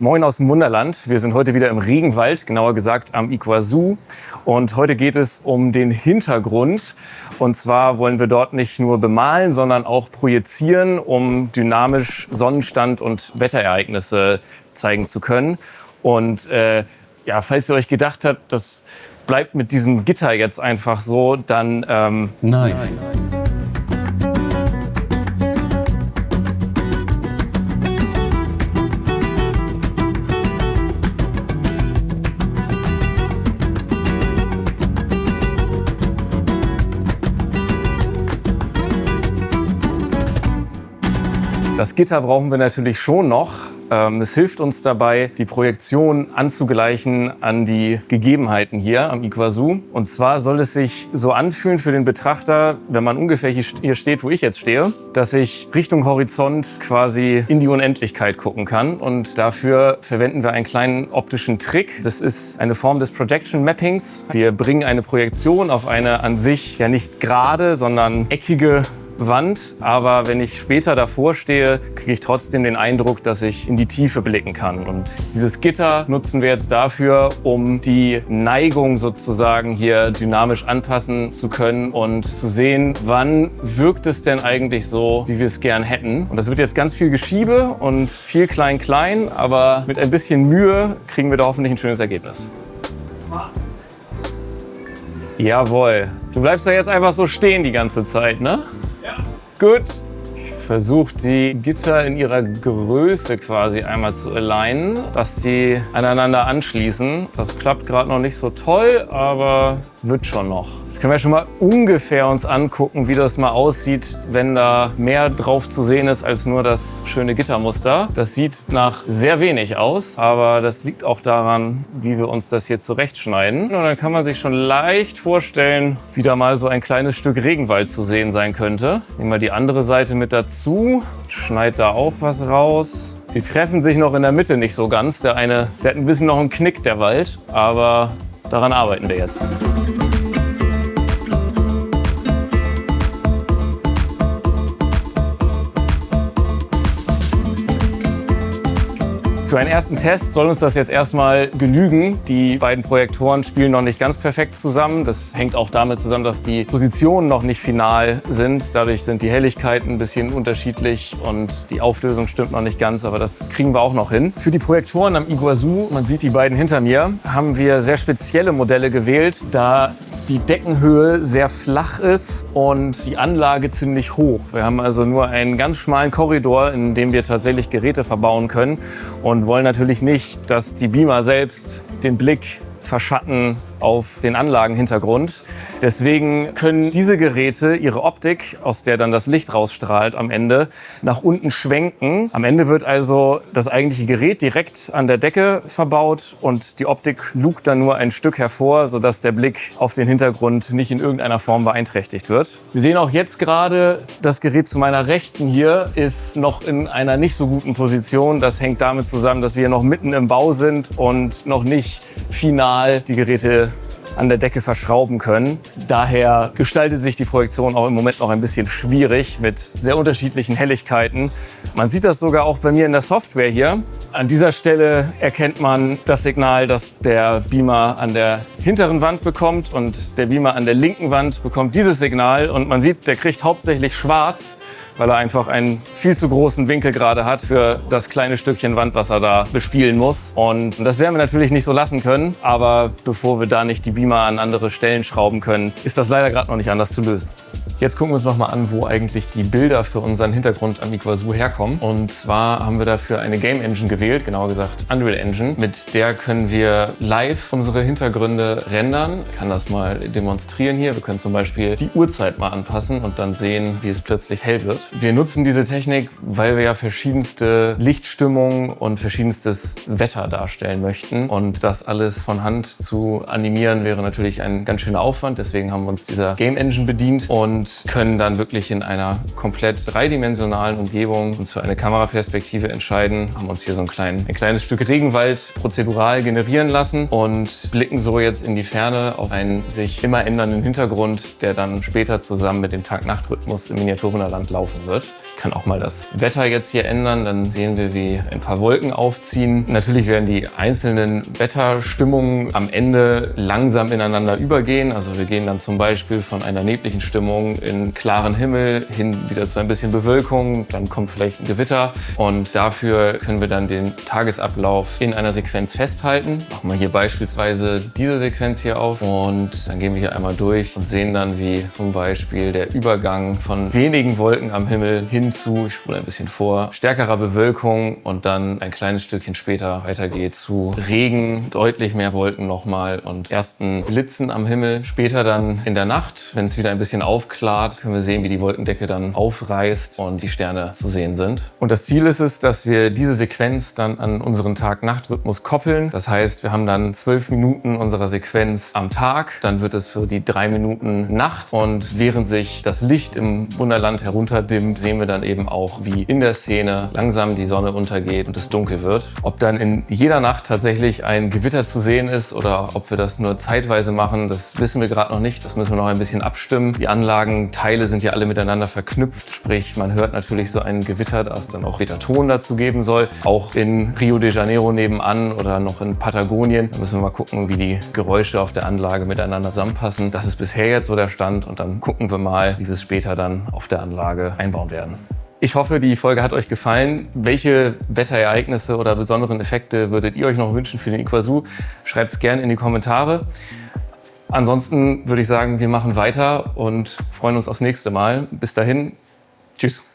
Moin aus dem Wunderland. Wir sind heute wieder im Regenwald, genauer gesagt am Iguazu. Und heute geht es um den Hintergrund. Und zwar wollen wir dort nicht nur bemalen, sondern auch projizieren, um dynamisch Sonnenstand und Wetterereignisse zeigen zu können. Und falls ihr euch gedacht habt, das bleibt mit diesem Gitter jetzt einfach so, dann Nein. Das Gitter brauchen wir natürlich schon noch. Es hilft uns dabei, die Projektion anzugleichen an die Gegebenheiten hier am Iguazu. Und zwar soll es sich so anfühlen für den Betrachter, wenn man ungefähr hier steht, wo ich jetzt stehe, dass ich Richtung Horizont quasi in die Unendlichkeit gucken kann. Und dafür verwenden wir einen kleinen optischen Trick. Das ist eine Form des Projection Mappings. Wir bringen eine Projektion auf eine an sich ja nicht gerade, sondern eckige Wand, aber wenn ich später davor stehe, kriege ich trotzdem den Eindruck, dass ich in die Tiefe blicken kann. Und dieses Gitter nutzen wir jetzt dafür, um die Neigung sozusagen hier dynamisch anpassen zu können und zu sehen, wann wirkt es denn eigentlich so, wie wir es gern hätten. Und das wird jetzt ganz viel Geschiebe und viel Klein-Klein, aber mit ein bisschen Mühe kriegen wir da hoffentlich ein schönes Ergebnis. Jawohl. Du bleibst da jetzt einfach so stehen die ganze Zeit, ne? Gut. Ich versuche die Gitter in ihrer Größe quasi einmal zu alignen, dass die aneinander anschließen. Das klappt gerade noch nicht so toll, aber wird schon noch. Jetzt können wir schon mal ungefähr uns angucken, wie das mal aussieht, wenn da mehr drauf zu sehen ist als nur das schöne Gittermuster. Das sieht nach sehr wenig aus, aber das liegt auch daran, wie wir uns das hier zurechtschneiden. Und dann kann man sich schon leicht vorstellen, wie da mal so ein kleines Stück Regenwald zu sehen sein könnte. Nehmen wir die andere Seite mit dazu, schneid da auch was raus. Sie treffen sich noch in der Mitte nicht so ganz. Der hat ein bisschen noch einen Knick, der Wald, aber daran arbeiten wir jetzt. Für einen ersten Test soll uns das jetzt erstmal genügen. Die beiden Projektoren spielen noch nicht ganz perfekt zusammen. Das hängt auch damit zusammen, dass die Positionen noch nicht final sind. Dadurch sind die Helligkeiten ein bisschen unterschiedlich und die Auflösung stimmt noch nicht ganz, aber das kriegen wir auch noch hin. Für die Projektoren am Iguazu, man sieht die beiden hinter mir, haben wir sehr spezielle Modelle gewählt, da die Deckenhöhe sehr flach ist und die Anlage ziemlich hoch. Wir haben also nur einen ganz schmalen Korridor, in dem wir tatsächlich Geräte verbauen können und wollen natürlich nicht, dass die Beamer selbst den Blick verschatten auf den Anlagenhintergrund. Deswegen können diese Geräte ihre Optik, aus der dann das Licht rausstrahlt am Ende, nach unten schwenken. Am Ende wird also das eigentliche Gerät direkt an der Decke verbaut und die Optik lugt dann nur ein Stück hervor, sodass der Blick auf den Hintergrund nicht in irgendeiner Form beeinträchtigt wird. Wir sehen auch jetzt gerade, das Gerät zu meiner Rechten hier ist noch in einer nicht so guten Position. Das hängt damit zusammen, dass wir noch mitten im Bau sind und noch nicht final die Geräte an der Decke verschrauben können. Daher gestaltet sich die Projektion auch im Moment noch ein bisschen schwierig mit sehr unterschiedlichen Helligkeiten. Man sieht das sogar auch bei mir in der Software hier. An dieser Stelle erkennt man das Signal, das der Beamer an der hinteren Wand bekommt und der Beamer an der linken Wand bekommt dieses Signal und man sieht, der kriegt hauptsächlich schwarz, weil er einfach einen viel zu großen Winkel gerade hat für das kleine Stückchen Wand, was er da bespielen muss. Und das werden wir natürlich nicht so lassen können, aber bevor wir da nicht die Beamer an andere Stellen schrauben können, ist das leider gerade noch nicht anders zu lösen. Jetzt gucken wir uns noch mal an, wo eigentlich die Bilder für unseren Hintergrund am Iguazu herkommen. Und zwar haben wir dafür eine Game Engine gewählt, genauer gesagt Unreal Engine. Mit der können wir live unsere Hintergründe rendern. Ich kann das mal demonstrieren hier. Wir können zum Beispiel die Uhrzeit mal anpassen und dann sehen, wie es plötzlich hell wird. Wir nutzen diese Technik, weil wir ja verschiedenste Lichtstimmungen und verschiedenstes Wetter darstellen möchten. Und das alles von Hand zu animieren wäre natürlich ein ganz schöner Aufwand. Deswegen haben wir uns dieser Game Engine bedient. Und und können dann wirklich in einer komplett dreidimensionalen Umgebung uns für eine Kameraperspektive entscheiden. Haben uns hier so ein kleines Stück Regenwald prozedural generieren lassen und blicken so jetzt in die Ferne auf einen sich immer ändernden Hintergrund, der dann später zusammen mit dem Tag-Nacht-Rhythmus im Miniaturwunderland laufen wird. Ich kann auch mal das Wetter jetzt hier ändern, dann sehen wir, wie ein paar Wolken aufziehen. Natürlich werden die einzelnen Wetterstimmungen am Ende langsam ineinander übergehen. Also wir gehen dann zum Beispiel von einer nebligen Stimmung in klaren Himmel hin wieder zu ein bisschen Bewölkung, dann kommt vielleicht ein Gewitter und dafür können wir dann den Tagesablauf in einer Sequenz festhalten. Machen wir hier beispielsweise diese Sequenz hier auf und dann gehen wir hier einmal durch und sehen dann, wie zum Beispiel der Übergang von wenigen Wolken am Himmel hin zu, ich spule ein bisschen vor, stärkerer Bewölkung und dann ein kleines Stückchen später weitergeht zu Regen, deutlich mehr Wolken nochmal und ersten Blitzen am Himmel. Später dann in der Nacht, wenn es wieder ein bisschen aufklart, können wir sehen, wie die Wolkendecke dann aufreißt und die Sterne zu sehen sind. Und das Ziel ist es, dass wir diese Sequenz dann an unseren Tag-Nacht-Rhythmus koppeln. Das heißt, wir haben dann 12 Minuten unserer Sequenz am Tag, dann wird es für die 3 Minuten Nacht und während sich das Licht im Wunderland herunterdimmt, sehen wir dann eben auch, wie in der Szene langsam die Sonne untergeht und es dunkel wird. Ob dann in jeder Nacht tatsächlich ein Gewitter zu sehen ist oder ob wir das nur zeitweise machen, das wissen wir gerade noch nicht. Das müssen wir noch ein bisschen abstimmen. Die Anlagenteile sind ja alle miteinander verknüpft, sprich man hört natürlich so ein Gewitter, da es dann auch später Ton dazu geben soll. Auch in Rio de Janeiro nebenan oder noch in Patagonien. Da müssen wir mal gucken, wie die Geräusche auf der Anlage miteinander zusammenpassen. Das ist bisher jetzt so der Stand und dann gucken wir mal, wie wir es später dann auf der Anlage einbauen werden. Ich hoffe, die Folge hat euch gefallen. Welche Wetterereignisse oder besonderen Effekte würdet ihr euch noch wünschen für den Iguazu? Schreibt es gerne in die Kommentare. Ansonsten würde ich sagen, wir machen weiter und freuen uns aufs nächste Mal. Bis dahin, tschüss.